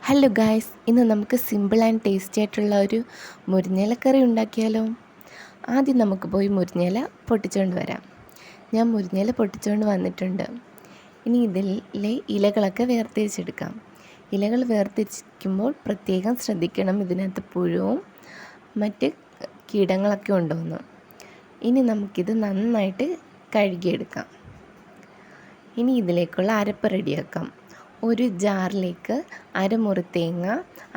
Hello guys, ഇന്ന് നമുക്ക് simple and tasty ആയിട്ടുള്ള ഒരു മുരിങ്ങയിലക്കറി ഉണ്ടാക്കിയാലോ. ആദ്യം നമുക്ക് പോയി മുരിങ്ങയില പൊട്ടിച്ചുകൊണ്ട് വരാം. ഞാൻ മുരിങ്ങയില പൊട്ടിച്ചുകൊണ്ട് വന്നിട്ടുണ്ട്. ഇനി ഇതിലെ ഇലകളൊക്കെ വേർതിരിച്ചെടുക്കാം. ഇലകൾ വേർതിരിക്കുമ്പോൾ പ്രത്യേകം ശ്രദ്ധിക്കണം, ഇതിനകത്ത് പുഴുവും മറ്റ് കീടങ്ങളൊക്കെ ഉണ്ടോയെന്ന്. ഇനി നമുക്കിത് നന്നായിട്ട് കഴുകിയെടുക്കാം. ഇനി ഇതിലേക്കുള്ള അരപ്പ് റെഡിയാക്കാം. ഒരു ജാറിലേക്ക് അരമുറി തേങ്ങ,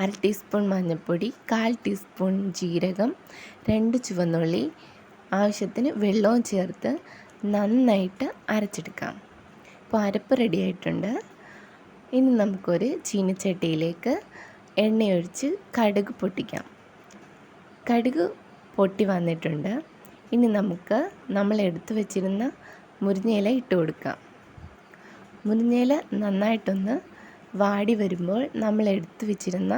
1/2 ടീസ്പൂൺ മഞ്ഞൾപ്പൊടി, 1/4 ടീസ്പൂൺ ജീരകം, 2 ചുവന്നുള്ളി, ആവശ്യത്തിന് വെള്ളവും ചേർത്ത് നന്നായിട്ട് അരച്ചെടുക്കാം. ഇപ്പോൾ അരപ്പ് റെഡിയായിട്ടുണ്ട്. ഇനി നമുക്കൊരു ചീനച്ചട്ടിയിലേക്ക് എണ്ണയൊഴിച്ച് കടുക് പൊട്ടിക്കാം. കടുക് പൊട്ടി വന്നിട്ടുണ്ട്. ഇനി നമുക്ക് നമ്മൾ എടുത്തു വച്ചിരുന്ന മുരിങ്ങയില ഇട്ട് കൊടുക്കാം. മുരിങ്ങയില നന്നായിട്ടൊന്ന് വാടി വരുമ്പോൾ നമ്മൾ എടുത്തു വെച്ചിരുന്ന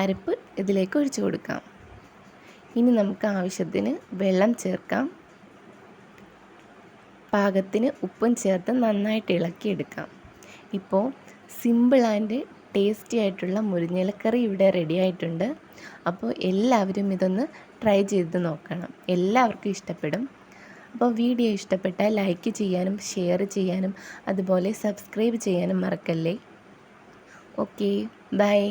അരപ്പ് ഇതിലേക്ക് ഒഴിച്ചു കൊടുക്കാം. ഇനി നമുക്ക് ആവശ്യത്തിന് വെള്ളം ചേർക്കാം. പാകത്തിന് ഉപ്പും ചേർത്ത് നന്നായിട്ട് ഇളക്കിയെടുക്കാം. ഇപ്പോൾ സിമ്പിൾ ആൻഡ് ടേസ്റ്റി ആയിട്ടുള്ള മുരിങ്ങയിലക്കറി ഇവിടെ റെഡി ആയിട്ടുണ്ട്. അപ്പോൾ എല്ലാവരും ഇതൊന്ന് ട്രൈ ചെയ്ത് നോക്കണം. എല്ലാവർക്കും ഇഷ്ടപ്പെടും. അപ്പോൾ വീഡിയോ ഇഷ്ടപ്പെട്ടാൽ ലൈക്ക് ചെയ്യാനും ഷെയർ ചെയ്യാനും അതുപോലെ സബ്സ്ക്രൈബ് ചെയ്യാനും മറക്കല്ലേ. Okay, by.